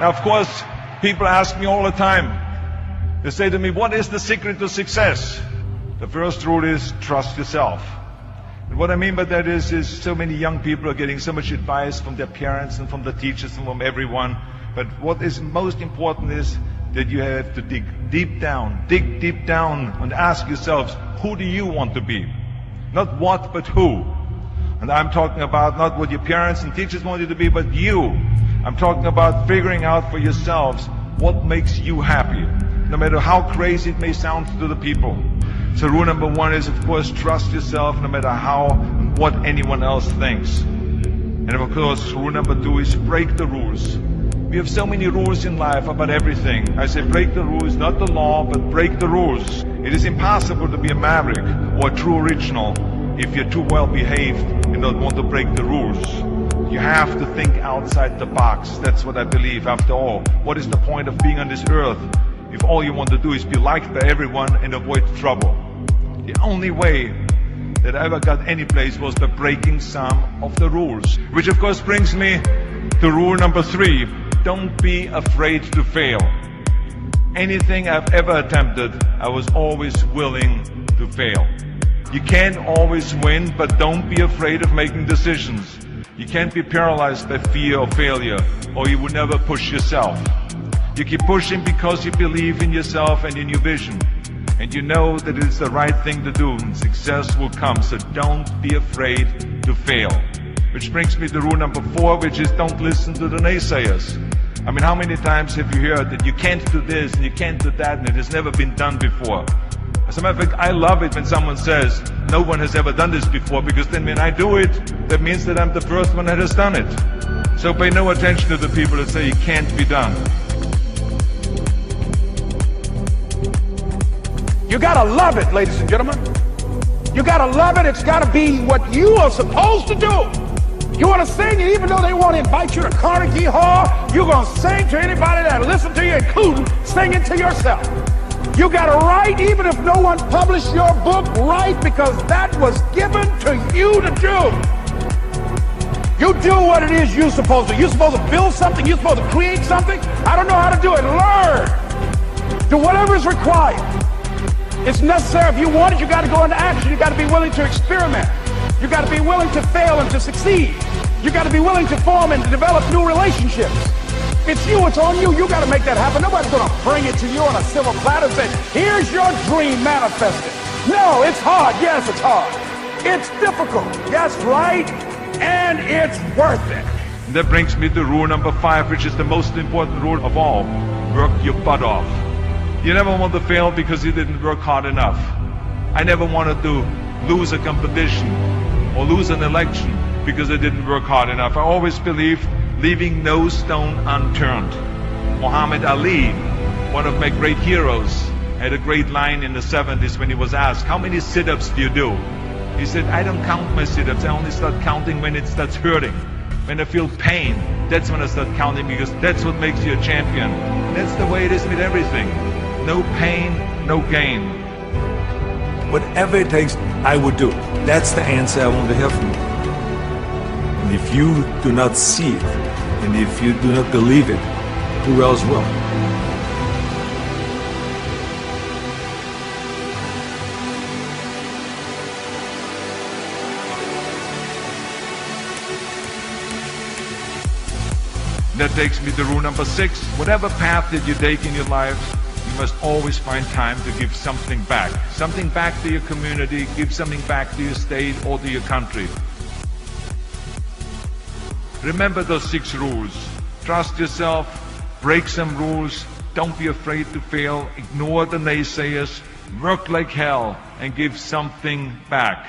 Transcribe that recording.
Now, of course, people ask me all the time. They say to me, what is the secret to success? The first rule is trust yourself. And what I mean by that is so many young people are getting so much advice from their parents and from the teachers and from everyone. But what is most important is that you have to dig deep down and ask yourselves, who do you want to be? Not what, but who. And I'm talking about not what your parents and teachers want you to be, but you. I'm talking about figuring out for yourselves what makes you happy, no matter how crazy it may sound to the people. So rule number one is, of course, trust yourself no matter how and what anyone else thinks. And of course, rule number two is break the rules. We have so many rules in life about everything. I say break the rules, not the law, but break the rules. It is impossible to be a maverick or a true original if you're too well behaved and don't want to break the rules. You have to think outside the box. That's what I believe. After all, what is the point of being on this earth if all you want to do is be liked by everyone and avoid trouble? The only way that I ever got any place was by breaking some of the rules. Which of course brings me to rule number three. Don't be afraid to fail. Anything I've ever attempted, I was always willing to fail. You can't always win, but don't be afraid of making decisions. You can't be paralyzed by fear of failure, or you will never push yourself. You keep pushing because you believe in yourself and in your vision. And you know that it is the right thing to do, and success will come. So don't be afraid to fail. Which brings me to rule number four, which is don't listen to the naysayers. I mean, how many times have you heard that you can't do this and you can't do that and it has never been done before? As a matter of fact, I love it when someone says, no one has ever done this before, because then when I do it, that means that I'm the first one that has done it. So pay no attention to the people that say it can't be done. You gotta love it, ladies and gentlemen. You gotta love it. It's gotta be what you are supposed to do. You wanna sing, and even though they want to invite you to Carnegie Hall, you're gonna sing to anybody that listens to you, including singing to yourself. You gotta write, even if no one published your book, write, because that was given to you to do. You do what it is you're supposed to. You're supposed to build something. You're supposed to create something. I don't know how to do it. Learn. Do whatever is required. It's necessary. If you want it, you got to go into action. You got to be willing to experiment. You got to be willing to fail and to succeed. You got to be willing to form and to develop new relationships. It's you. It's on you. You got to make that happen. Nobody's going to bring it to you on a silver platter and say, here's your dream manifested. No, it's hard. Yes, it's hard. It's difficult. Yes, right. And it's worth it. And that brings me to rule number five, which is the most important rule of all. Work your butt off. You never want to fail because you didn't work hard enough. I never wanted to lose a competition or lose an election because I didn't work hard enough. I always believed leaving no stone unturned. Muhammad Ali, one of my great heroes, had a great line in the 70s when he was asked, how many sit-ups do you do? He said, I don't count my sit-ups. I only start counting when it starts hurting. When I feel pain, that's when I start counting, because that's what makes you a champion. That's the way it is with everything. No pain, no gain. Whatever it takes, I would do. That's the answer I want to hear from you. And if you do not see it, and if you do not believe it, who else will? That takes me to rule number 6. Whatever path that you take in your lives, you must always find time to give something back. Something back to your community, give something back to your state or to your country. Remember those 6 rules. Trust yourself, break some rules, don't be afraid to fail, ignore the naysayers, work like hell, and give something back.